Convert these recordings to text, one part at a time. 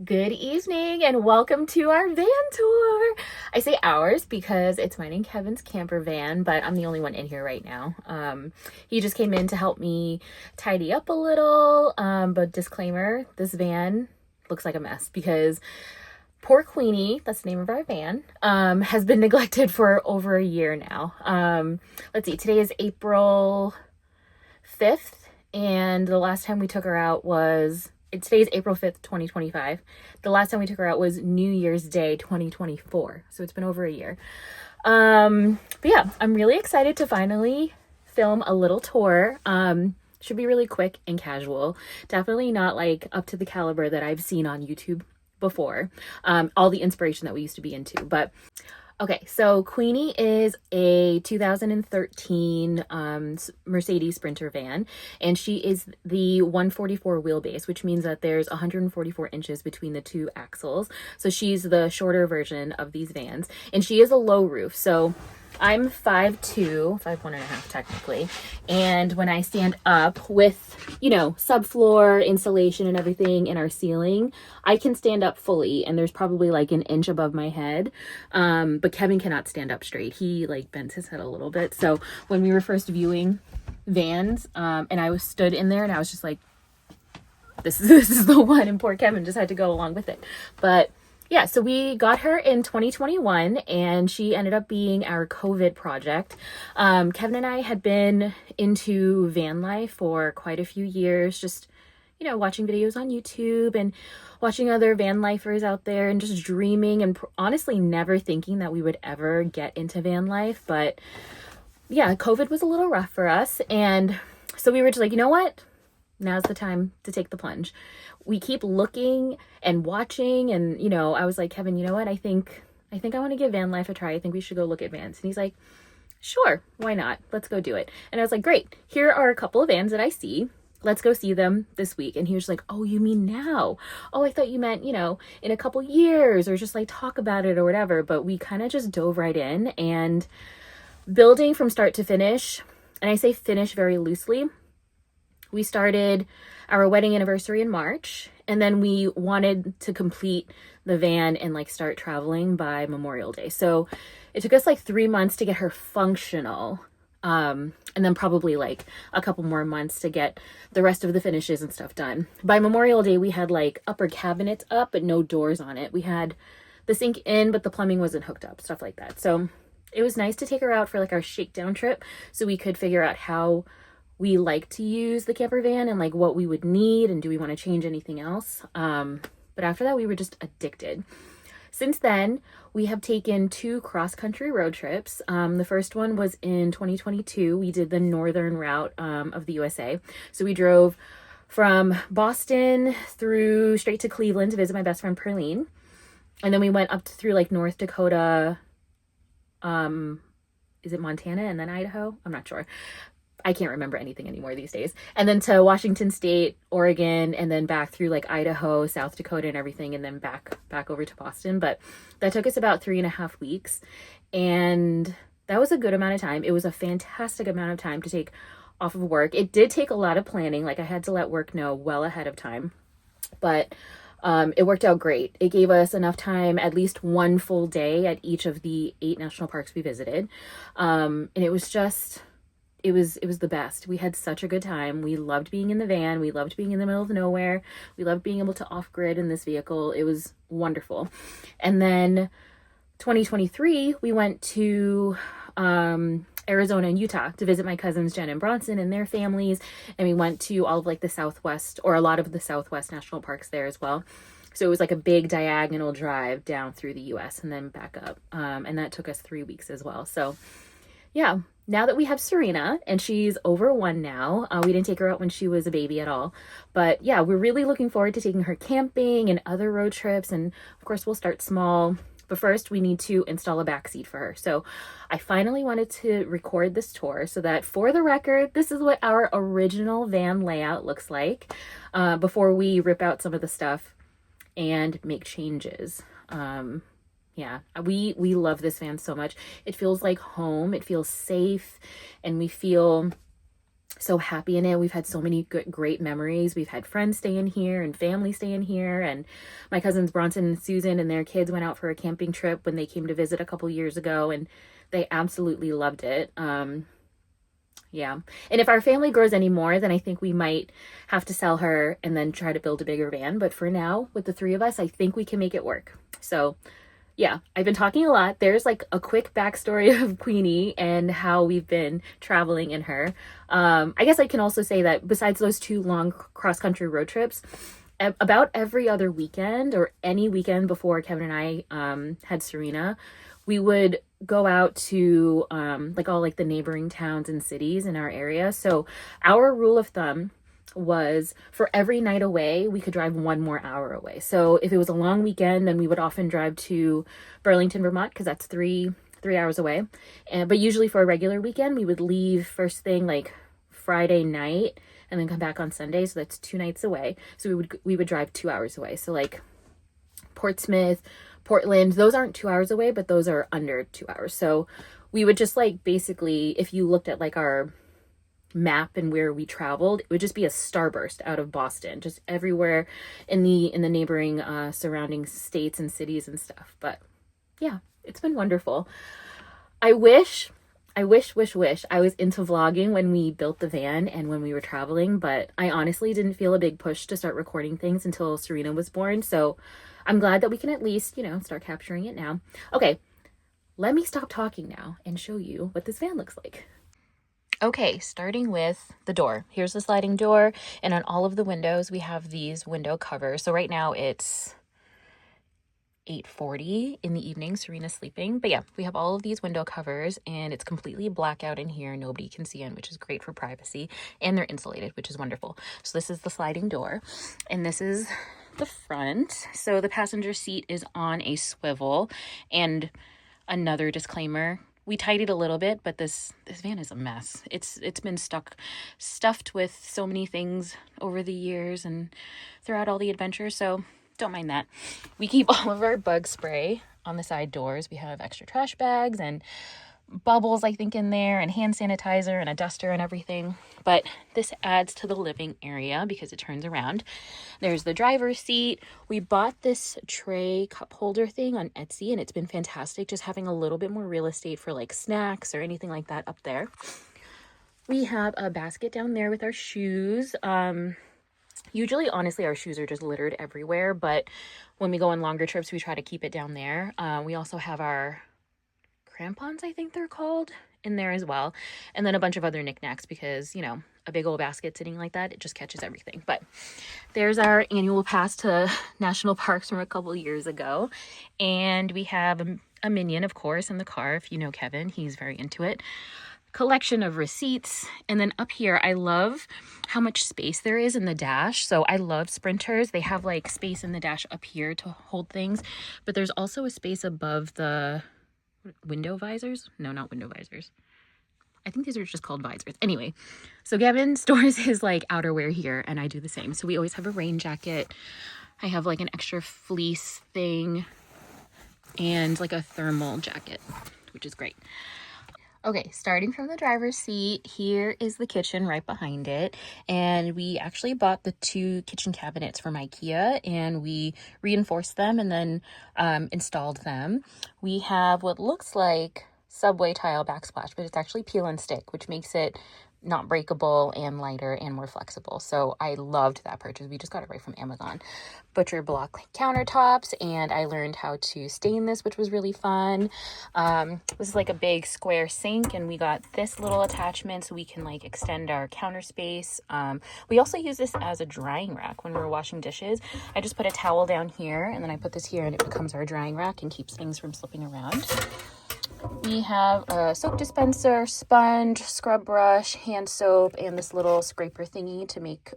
Good evening and welcome to our van tour. I say ours because it's mine and Kevin's camper van, but I'm the only one in here right now. He just came in to help me tidy up a little, but disclaimer, this van looks like a mess because poor Queenie, that's the name of our van, has been neglected for over a year now. Let's see, today is April 5th, and the last time we took her out was today's April 5th, 2025. The last time we took her out was New Year's Day, 2024. So it's been over a year. But yeah, I'm really excited to finally film a little tour. Should be really quick and casual. Definitely not like up to the caliber that I've seen on YouTube before. All the inspiration that we used to be into. But okay, so Queenie is a 2013 Mercedes Sprinter van, and she is the 144 wheelbase, which means that there's 144 inches between the two axles. So she's the shorter version of these vans, and she is a low roof. So I'm 5'2", 5'1.5" technically, and when I stand up with, subfloor insulation and everything in our ceiling, I can stand up fully, and there's probably like an inch above my head, but Kevin cannot stand up straight. He like bends his head a little bit. So when we were first viewing vans, and I was stood in there, and I was just like, this is the one, and poor Kevin just had to go along with it. But yeah, so we got her in 2021, and she ended up being our COVID project. Kevin and I had been into van life for quite a few years, just, watching videos on YouTube and watching other van lifers out there and just dreaming and honestly never thinking that we would ever get into van life. But yeah, COVID was a little rough for us. And so we were just like, you know what? Now's the time to take the plunge. We keep looking and watching, and I was like, Kevin, you know what? I think I want to give van life a try. I think we should go look at vans. And he's like, sure, why not? Let's go do it. And I was like, great. Here are a couple of vans that I see. Let's go see them this week. And he was like, oh, you mean now? Oh, I thought you meant, in a couple years, or just like talk about it or whatever. But we kind of just dove right in and building from start to finish. And I say finish very loosely. We started our wedding anniversary in March, and then we wanted to complete the van and like start traveling by Memorial Day. So it took us like 3 months to get her functional. And then probably like a couple more months to get the rest of the finishes and stuff done. By Memorial Day, we had like upper cabinets up, but no doors on it. We had the sink in, but the plumbing wasn't hooked up, stuff like that. So it was nice to take her out for like our shakedown trip so we could figure out how we like to use the camper van and like what we would need and do we want to change anything else. But after that, we were just addicted. Since then, we have taken 2 cross-country road trips. The first one was in 2022. We did the northern route of the USA. So we drove from Boston through straight to Cleveland to visit my best friend Perlene. And then we went up through like North Dakota. Is it Montana and then Idaho? I'm not sure. I can't remember anything anymore these days. And then to Washington State, Oregon, and then back through like Idaho, South Dakota and everything, and then back over to Boston. But that took us about 3.5 weeks. And that was a good amount of time. It was a fantastic amount of time to take off of work. It did take a lot of planning. Like I had to let work know well ahead of time. But it worked out great. It gave us enough time, at least 1 full day at each of the 8 national parks we visited. And it was just... It was the best. We had such a good time. We loved being in the van. We loved being in the middle of nowhere. We loved being able to off-grid in this vehicle. It was wonderful. And then 2023, we went to Arizona and Utah to visit my cousins Jen and Bronson and their families. And we went to all of like the Southwest, or a lot of the Southwest national parks there as well. So it was like a big diagonal drive down through the US and then back up. And that took us 3 weeks as well. So yeah, now that we have Serena, and she's over 1 now, we didn't take her out when she was a baby at all. But yeah, we're really looking forward to taking her camping and other road trips. And of course, we'll start small. But first, we need to install a back seat for her. So I finally wanted to record this tour so that for the record, this is what our original van layout looks like before we rip out some of the stuff and make changes. Yeah, we love this van so much. It feels like home. It feels safe, and we feel so happy in it. We've had so many good, great memories. We've had friends stay in here and family stay in here. And my cousins Bronson and Susan and their kids went out for a camping trip when they came to visit a couple years ago, and they absolutely loved it. Yeah. And if our family grows any more, then I think we might have to sell her and then try to build a bigger van. But for now, with the three of us, I think we can make it work. So yeah, I've been talking a lot. There's like a quick backstory of Queenie and how we've been traveling in her. I guess I can also say that besides those 2 long cross-country road trips, about every other weekend or any weekend before Kevin and I had Serena, we would go out to like all like the neighboring towns and cities in our area. So our rule of thumb was for every night away, we could drive 1 more hour away. So if it was a long weekend, then we would often drive to Burlington, Vermont, because that's three hours away. But usually for a regular weekend, we would leave first thing like Friday night and then come back on Sunday. So that's 2 nights away. So we would drive 2 hours away. So like Portsmouth, Portland, those aren't 2 hours away, but those are under 2 hours. So we would just like basically, if you looked at like our map and where we traveled, it would just be a starburst out of Boston, just everywhere in the neighboring surrounding states and cities and stuff. But yeah, it's been wonderful. I wish I was into vlogging when we built the van and when we were traveling, but I honestly didn't feel a big push to start recording things until Serena was born. So I'm glad that we can at least, start capturing it now. Okay, let me stop talking now and show you what this van looks like. Okay, starting with the door. Here's the sliding door, and on all of the windows, we have these window covers. So right now it's 8:40 in the evening. Serena's sleeping. But yeah, we have all of these window covers, and it's completely black out in here. Nobody can see in, which is great for privacy, and they're insulated, which is wonderful. So this is the sliding door, and this is the front. So the passenger seat is on a swivel, and another disclaimer, we tidied a little bit, but this van is a mess. It's been stuffed with so many things over the years and throughout all the adventures, so don't mind that. We keep all of our bug spray on the side doors. We have extra trash bags and bubbles, I think, in there, and hand sanitizer and a duster and everything. But this adds to the living area because it turns around. There's the driver's seat. We bought this tray cup holder thing on Etsy, and it's been fantastic, just having a little bit more real estate for like snacks or anything like that up there. We have a basket down there with our shoes. Usually, honestly, our shoes are just littered everywhere, but when we go on longer trips, we try to keep it down there. We also have our crampons, I think they're called, in there as well, and then a bunch of other knickknacks because a big old basket sitting like that, it just catches everything. But there's our annual pass to national parks from a couple years ago, and we have a minion, of course, in the car. If you know Kevin, he's very into it. Collection of receipts, and then up here I love how much space there is in the dash. So I love Sprinters. They have like space in the dash up here to hold things, but there's also a space above the window visors. No, not window visors. I think these are just called visors. Anyway, so Gavin stores his like outerwear here, and I do the same. So we always have a rain jacket. I have like an extra fleece thing and like a thermal jacket, which is great. Okay, starting from the driver's seat, here is the kitchen right behind it. And we actually bought the 2 kitchen cabinets from IKEA, and we reinforced them and then installed them. We have what looks like subway tile backsplash, but it's actually peel and stick, which makes it not breakable and lighter and more flexible. So I loved that purchase. We just got it right from Amazon. Butcher block countertops, and I learned how to stain this, which was really fun. This is like a big square sink, and we got this little attachment so we can like extend our counter space. We also use this as a drying rack when we're washing dishes. I just put a towel down here, and then I put this here, and it becomes our drying rack and keeps things from slipping around. We have a soap dispenser, sponge, scrub brush, hand soap, and this little scraper thingy to make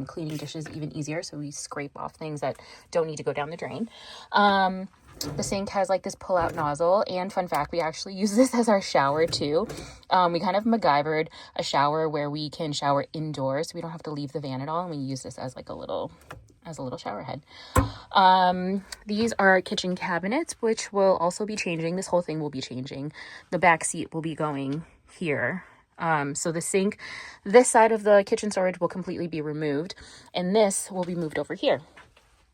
cleaning dishes even easier. So we scrape off things that don't need to go down the drain. The sink has like this pull-out nozzle, and fun fact, we actually use this as our shower too. We kind of MacGyvered a shower where we can shower indoors, so we don't have to leave the van at all, and we use this as like a little shower head. These are kitchen cabinets, which will also be changing. This whole thing will be changing. The back seat will be going here. So the sink, this side of the kitchen storage will completely be removed, and this will be moved over here.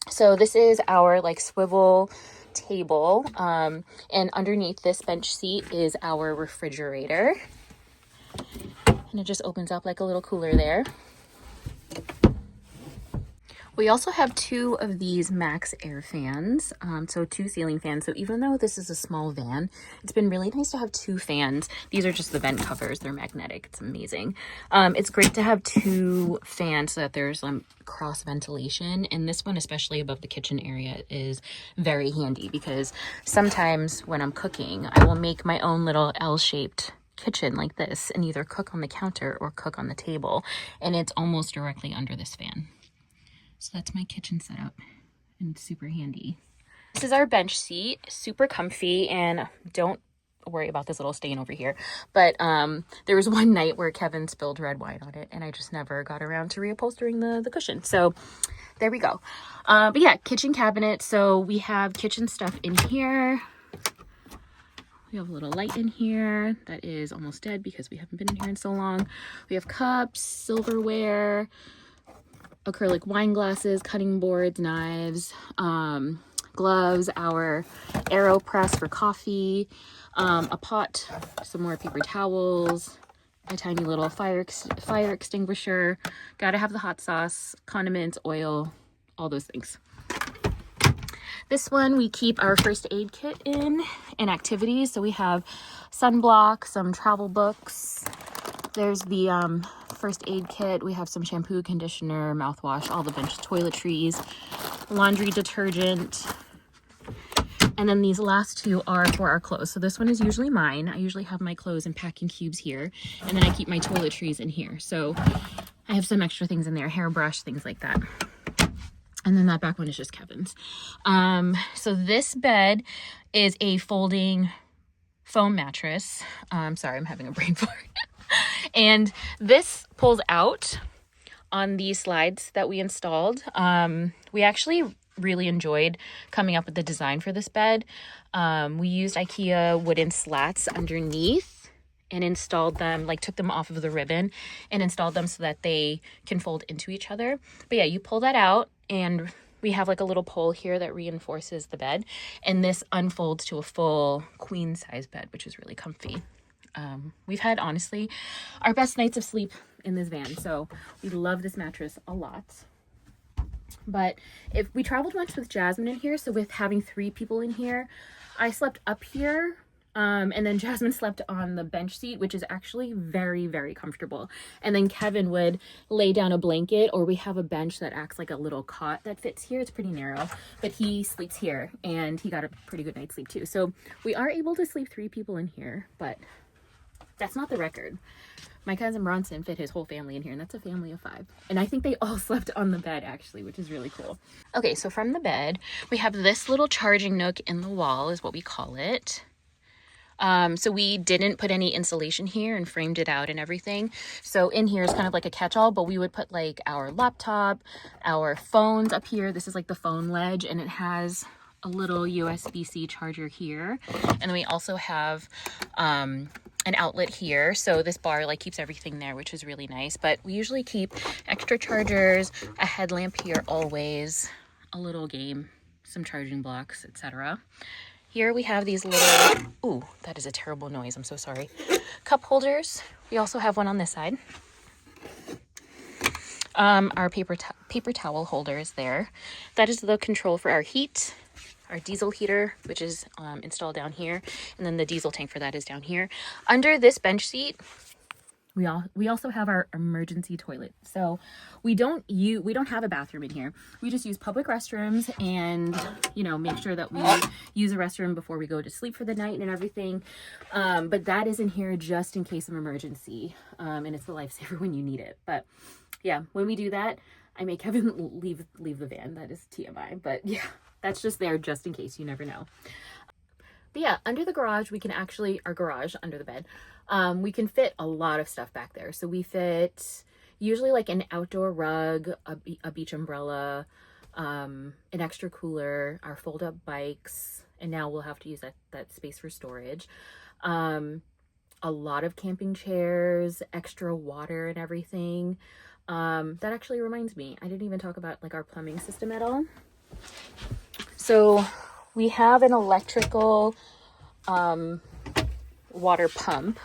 So this is our like swivel table, and underneath this bench seat is our refrigerator, and it just opens up like a little cooler there. We also have 2 of these max air fans, so 2 ceiling fans. So even though this is a small van, it's been really nice to have 2 fans. These are just the vent covers. They're magnetic. It's amazing. It's great to have 2 fans so that there's cross ventilation. And this one, especially above the kitchen area, is very handy because sometimes when I'm cooking, I will make my own little L-shaped kitchen like this and either cook on the counter or cook on the table. And it's almost directly under this fan. So that's my kitchen setup, and it's super handy. This is our bench seat, super comfy, and don't worry about this little stain over here. But there was one night where Kevin spilled red wine on it, and I just never got around to reupholstering the cushion. So there we go. But yeah, kitchen cabinet. So we have kitchen stuff in here. We have a little light in here that is almost dead because we haven't been in here in so long. We have cups, silverware, acrylic wine glasses, cutting boards, knives, gloves, our AeroPress for coffee, a pot, some more paper towels, a tiny little fire extinguisher. Gotta have the hot sauce, condiments, oil, all those things. This one we keep our first aid kit in and activities. So we have sunblock, some travel books. There's the first aid kit. We have some shampoo, conditioner, mouthwash, all the bench toiletries, laundry detergent. And then these last 2 are for our clothes. So this one is usually mine. I usually have my clothes in packing cubes here. And then I keep my toiletries in here. So I have some extra things in there, hairbrush, things like that. And then that back one is just Kevin's. So this bed is a folding foam mattress. Sorry, I'm having a brain fart. And this pulls out on these slides that we installed. We actually really enjoyed coming up with the design for this bed. We used IKEA wooden slats underneath and installed them, like took them off of the ribbon and installed them so that they can fold into each other. But yeah, you pull that out and we have like a little pole here that reinforces the bed. And this unfolds to a full queen size bed, which is really comfy. We've had, honestly, our best nights of sleep in this van. So we love this mattress a lot. But if we traveled once with Jasmine in here, so with having 3 people in here, I slept up here. And then Jasmine slept on the bench seat, which is actually very, very comfortable. And then Kevin would lay down a blanket, or we have a bench that acts like a little cot that fits here. It's pretty narrow, but he sleeps here and he got a pretty good night's sleep too. So we are able to sleep 3 people in here, but that's not the record. My cousin Bronson fit his whole family in here, and that's a family of 5. And I think they all slept on the bed, actually, which is really cool. Okay, so from the bed, we have this little charging nook in the wall, is what we call it. So we didn't put any insulation here and framed it out and everything. So in here is kind of like a catch-all, but we would put like our laptop, our phones up here. This is like the phone ledge, and it has a little USB-C charger here. And then we also have an outlet here. So this bar like keeps everything there, which is really nice. But we usually keep extra chargers, a headlamp here always, a little game, some charging blocks, etc. Here we have these little, ooh, that is a terrible noise, I'm so sorry, cup holders. We also have one on this side. Our paper towel holder is there. That is the control for our heat, our diesel heater, which is installed down here, and then the diesel tank for that is down here. Under this bench seat, we also have our emergency toilet. So we don't have a bathroom in here. We just use public restrooms and, you know, make sure that we use a restroom before we go to sleep for the night and everything. But that is in here just in case of emergency. And it's a lifesaver when you need it. But yeah, when we do that, I make Kevin leave the van. That is TMI. But yeah, that's just there just in case. You never know. But yeah, under the garage, we can actually, our garage under the bed, we can fit a lot of stuff back there. So we fit usually like an outdoor rug, a beach umbrella, an extra cooler, our fold-up bikes, and now we'll have to use that space for storage. a lot of camping chairs, extra water and everything. That actually reminds me, I didn't even talk about like our plumbing system at all. So we have an electrical water pump,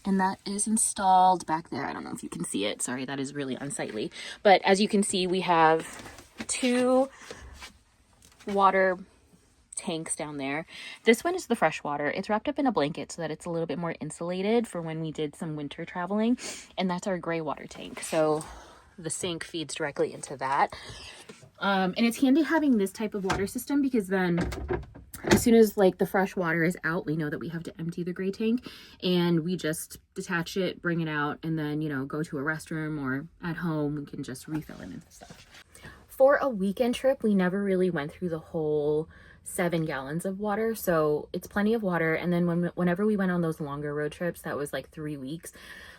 and that is installed back there. I don't know if you can see it. Sorry, that is really unsightly. But as you can see, we have 2 water tanks down there. This one is the fresh water. It's wrapped up in a blanket so that it's a little bit more insulated for when we did some winter traveling. And that's our gray water tank. So the sink feeds directly into that. And it's handy having this type of water system because then as soon as like the fresh water is out, we know that we have to empty the gray tank, and we just detach it, bring it out, and then, you know, go to a restroom or at home, we can just refill it and stuff. For a weekend trip, we never really went through the whole 7 gallons of water, so it's plenty of water. And then whenever we went on those longer road trips, that was like 3 weeks,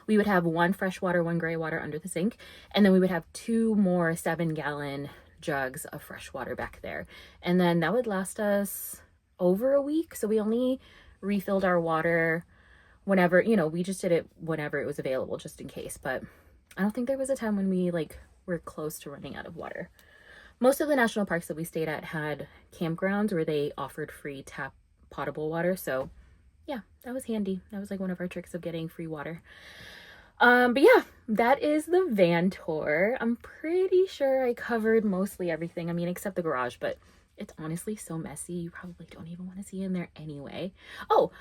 we would have 1 fresh water, 1 gray water under the sink, and then we would have 2 more 7-gallon jugs of fresh water back there, and then that would last us over a week. So we only refilled our water whenever, you know, we just did it whenever it was available, just in case. But I don't think there was a time when we like were close to running out of water. Most of the national parks that we stayed at had campgrounds where they offered free tap potable water, so yeah, that was handy. That was like one of our tricks of getting free water. But yeah, that is the van tour. I'm pretty sure I covered mostly everything. I mean, except the garage, but it's honestly so messy. You probably don't even want to see in there anyway. Oh,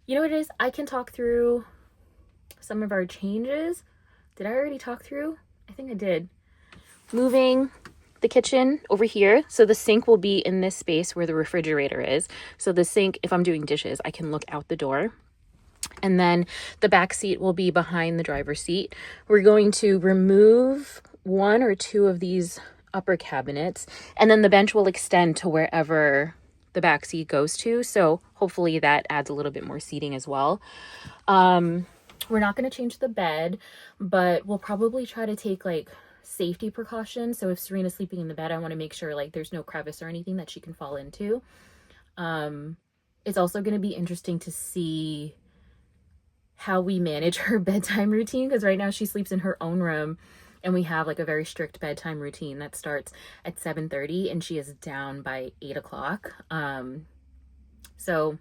you know what it is? I can talk through some of our changes. Did I already talk through? I think I did. Moving the kitchen over here. So the sink will be in this space where the refrigerator is. So the sink, if I'm doing dishes, I can look out the door. And then the back seat will be behind the driver's seat. We're going to remove 1 or 2 of these upper cabinets, and then the bench will extend to wherever the back seat goes to. So hopefully that adds a little bit more seating as well. We're not going to change the bed, but we'll probably try to take like safety precautions. So if Serena's sleeping in the bed, I want to make sure like there's no crevice or anything that she can fall into. It's also going to be interesting to see how we manage her bedtime routine, because right now she sleeps in her own room, and we have like a very strict bedtime routine that starts at 7:30 and she is down by 8 o'clock. So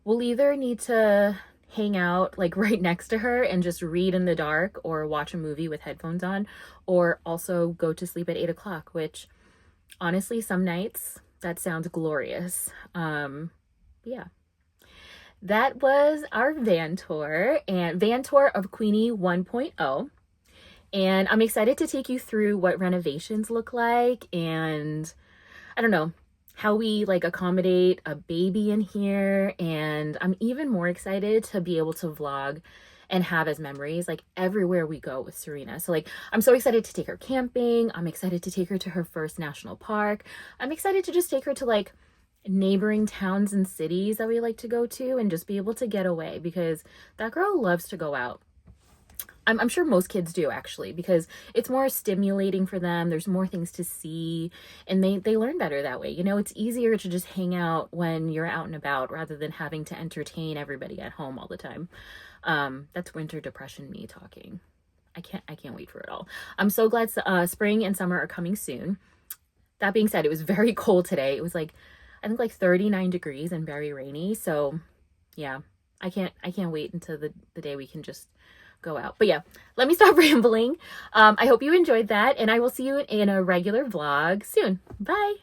we'll either need to hang out like right next to her and just read in the dark or watch a movie with headphones on, or also go to sleep at 8 o'clock, which honestly, some nights that sounds glorious. Yeah. That was our van tour of Queenie 1.0. And I'm excited to take you through what renovations look like, and I don't know, how we like accommodate a baby in here. And I'm even more excited to be able to vlog and have as memories like everywhere we go with Serena. So like, I'm so excited to take her camping. I'm excited to take her to her first national park. I'm excited to just take her to like neighboring towns and cities that we like to go to and just be able to get away, because that girl loves to go out. I'm sure most kids do, actually, because it's more stimulating for them. There's more things to see, and they learn better that way. You know, it's easier to just hang out when you're out and about rather than having to entertain everybody at home all the time. That's winter depression me talking. I can't wait for it all. I'm so glad spring and summer are coming soon. That being said, it was very cold today. It was like, I think like 39 degrees and very rainy. So yeah, I can't wait until the day we can just go out. But yeah, let me stop rambling. I hope you enjoyed that, and I will see you in a regular vlog soon. Bye.